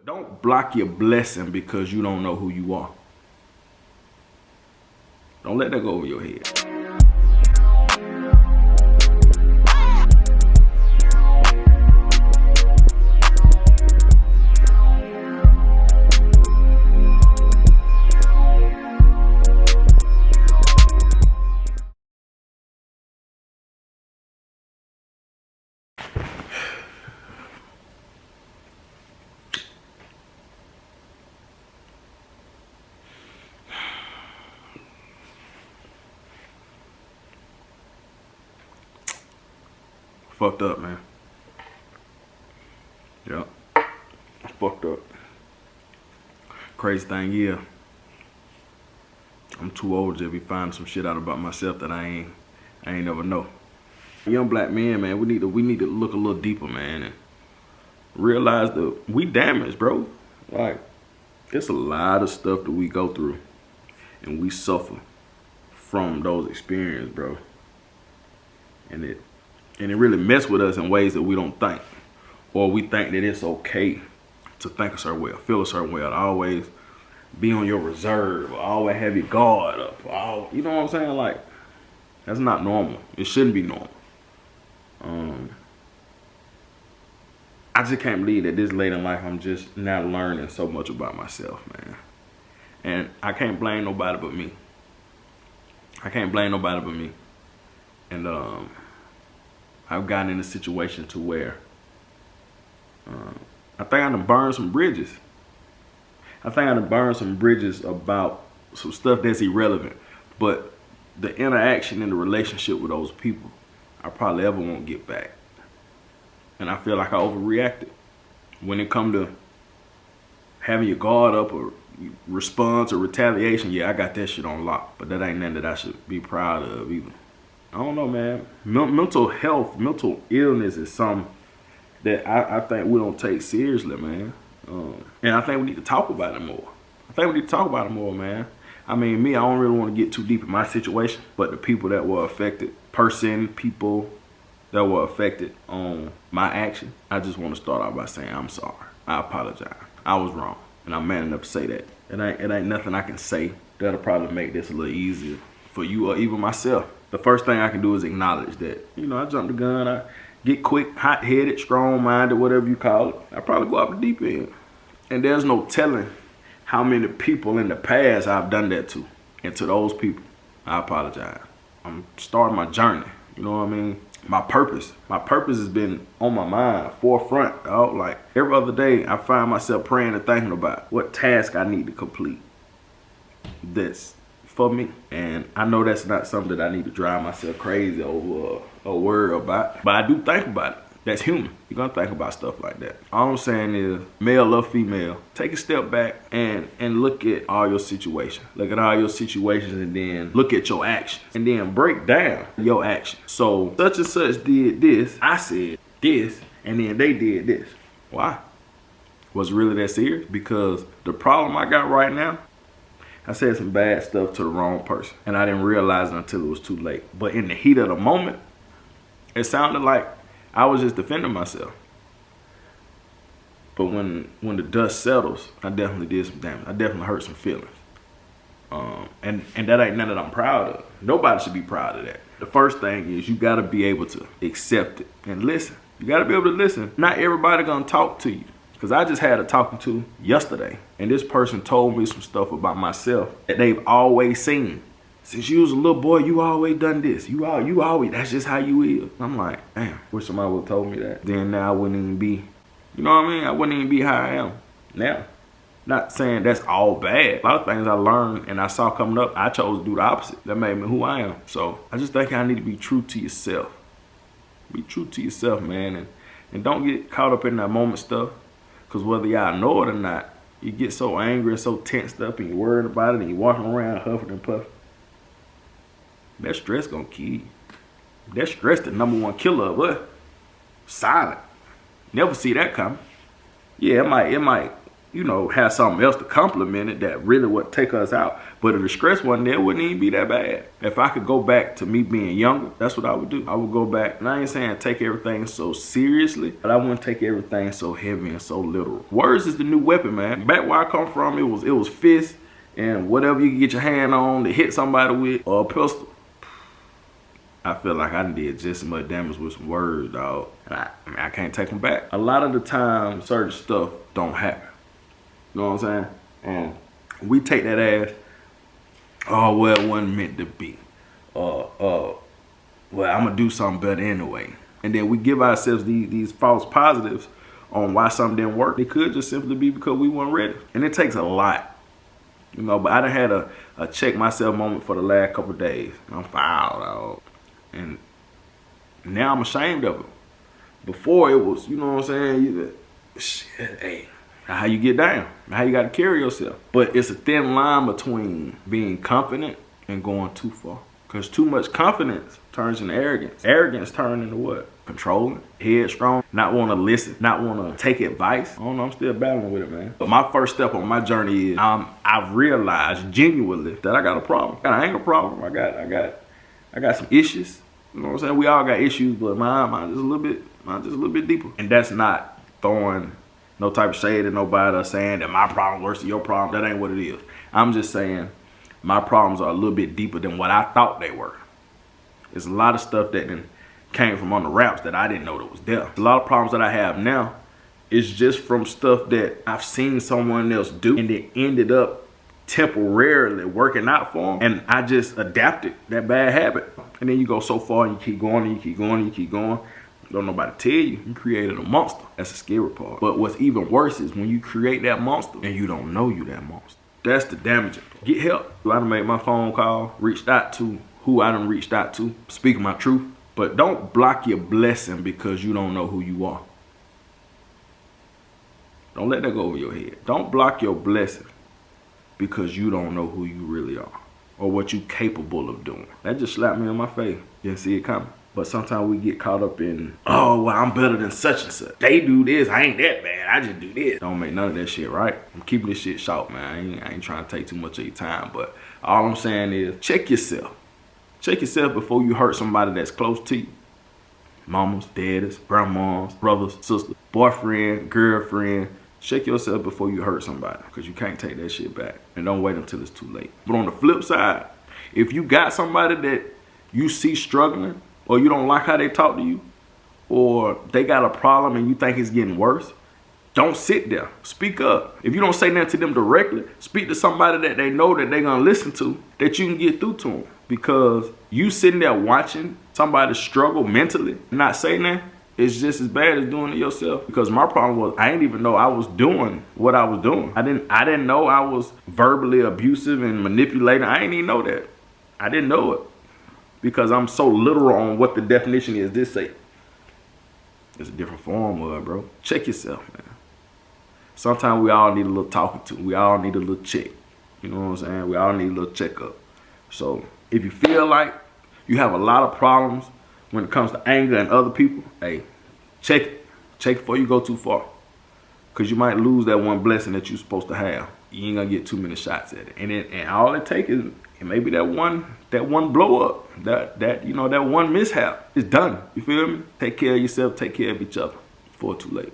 Don't block your blessing because you don't know who you are. Don't let that go over your head. Fucked up, man. Yep. Fucked up. Crazy thing, yeah. I'm too old to be finding some shit out about myself that I ain't never know. Young black men, man, we need to look a little deeper, man, and realize that we damaged, bro. Like, it's a lot of stuff that we go through and we suffer from those experiences, bro. And it really mess with us in ways that we don't think. Or we think that it's okay to think a certain way, or feel a certain way, or always be on your reserve, or always have your guard up. You know what I'm saying? Like, that's not normal. It shouldn't be normal. I just can't believe that this late in life I'm just now learning so much about myself, man. And I can't blame nobody but me. I can't blame nobody but me. And I've gotten in a situation to where I think I done burned some bridges. I think I done burned some bridges about some stuff that's irrelevant. But the interaction and the relationship with those people, I probably ever won't get back. And I feel like I overreacted. When it come to having your guard up or response or retaliation, yeah, I got that shit on lock. But that ain't nothing that I should be proud of either. I don't know, man. Mental health, mental illness is something that I think we don't take seriously, man. And I think we need to talk about it more. Man. I mean, me, I don't really want to get too deep in my situation, but the people that were affected, people that were affected on my action, I just want to start out by saying I'm sorry. I apologize. I was wrong, and I'm man enough to say that. It ain't nothing I can say that'll probably make this a little easier for you or even myself. The first thing I can do is acknowledge that, you know, I jumped the gun. I get quick, hot-headed, strong-minded, whatever you call it. I probably go off the deep end. And there's no telling how many people in the past I've done that to. And to those people, I apologize. I'm starting my journey. You know what I mean? My purpose has been on my mind, forefront, dog. Like, every other day, I find myself praying and thinking about what task I need to complete that's for me. And I know that's not something that I need to drive myself crazy over or worry about. But I do think about it. That's human. You're gonna think about stuff like that. All I'm saying is, male or female, take a step back and look at all your situations. Look at all your situations and then look at your actions. And then break down your actions. So, such and such did this, I said this, and then they did this. Why? Was it really that serious? Because the problem I got right now, I said some bad stuff to the wrong person. And I didn't realize it until it was too late. But in the heat of the moment, it sounded like I was just defending myself. But when the dust settles, I definitely did some damage. I definitely hurt some feelings. And that ain't nothing that I'm proud of. Nobody should be proud of that. The first thing is you gotta be able to accept it and listen. You gotta be able to listen. Not everybody gonna talk to you. Because I just had a talking to yesterday. And this person told me some stuff about myself that they've always seen. Since you was a little boy, you always done this. You always, that's just how you is. I'm like, damn, wish somebody would have told me that. Then now I wouldn't even be, you know what I mean? I wouldn't even be how I am now. Not saying that's all bad. A lot of things I learned and I saw coming up, I chose to do the opposite. That made me who I am. So I just think I need to be true to yourself. Be true to yourself, man. And don't get caught up in that moment stuff. Because whether y'all know it or not, you get so angry and so tensed up and you're worried about it and you're walking around huffing and puffing. That stress gonna kill you. That stress the #1 killer of what? Silent. Never see that coming. Yeah, it might you know, have something else to compliment it that really would take us out. But if the stress wasn't there, it wouldn't even be that bad. If I could go back to me being younger, that's what I would do. I would go back, and I ain't saying take everything so seriously, but I wouldn't take everything so heavy and so literal. Words is the new weapon, man. Back where I come from, it was fists and whatever you can get your hand on to hit somebody with, or a pistol. I feel like I did just as much damage with some words, dog. And I can't take them back. A lot of the time, certain stuff don't happen. You know what I'm saying? And we take that as, oh, well, it wasn't meant to be. Well, I'm going to do something better anyway. And then we give ourselves these false positives on why something didn't work. It could just simply be because we weren't ready. And it takes a lot. You know, but I done had a check myself moment for the last couple of days. I'm fouled, dog. And now I'm ashamed of it. Before it was, you know what I'm saying? Shit, hey. How you get down, how you got to carry yourself. But it's a thin line between being confident and going too far. Because too much confidence turns into arrogance. Arrogance turns into what? Controlling, headstrong, not want to listen, not want to take advice. I don't know, I'm still battling with it, man. But my first step on my journey is I've realized genuinely that I got a problem. I got an anger problem. I got some issues. You know what I'm saying? We all got issues, but mine just a little bit deeper. And that's not throwing no type of shade at nobody or saying that my problem worse than your problem. That ain't what it is. I'm just saying my problems are a little bit deeper than what I thought they were. There's a lot of stuff that came from under wraps that I didn't know that was there. A lot of problems that I have now is just from stuff that I've seen someone else do, and it ended up temporarily working out for them, and I just adapted that bad habit. And then you go so far and you keep going and you keep going and you keep going. Don't nobody tell you. You created a monster. That's the scary part. But what's even worse is when you create that monster and you don't know you that monster. That's the damaging part. Get help. I done made my phone call, reached out to who I done reached out to, speaking my truth. But don't block your blessing because you don't know who you are. Don't let that go over your head. Don't block your blessing because you don't know who you really are or what you're capable of doing. That just slapped me in my face. Didn't see it coming. But sometimes we get caught up in, oh, well, I'm better than such and such. They do this, I ain't that bad, I just do this. Don't make none of that shit, right? I'm keeping this shit short, man. I ain't trying to take too much of your time, but all I'm saying is check yourself. Check yourself before you hurt somebody that's close to you. Mamas, daddies, grandmas, brothers, sisters, boyfriend, girlfriend. Check yourself before you hurt somebody because you can't take that shit back. And don't wait until it's too late. But on the flip side, if you got somebody that you see struggling, or you don't like how they talk to you, or they got a problem and you think it's getting worse, don't sit there. Speak up. If you don't say nothing to them directly, speak to somebody that they know that they're going to listen to, that you can get through to them. Because you sitting there watching somebody struggle mentally and not saying that, it's just as bad as doing it yourself. Because my problem was I didn't even know I was doing what I was doing. I didn't know I was verbally abusive and manipulating. I didn't even know that. I didn't know it. Because I'm so literal on what the definition is. This say it's a different form of it, bro. Check yourself, man. Sometimes we all need a little talking to. We all need a little check. You know what I'm saying? We all need a little checkup. So if you feel like you have a lot of problems when it comes to anger and other people, hey, check it. Check it before you go too far. Because you might lose that one blessing that you're supposed to have. You ain't gonna get too many shots at it. And all it takes is maybe that one blow up, that one mishap is done. You feel me? Take care of yourself, take care of each other before it's too late.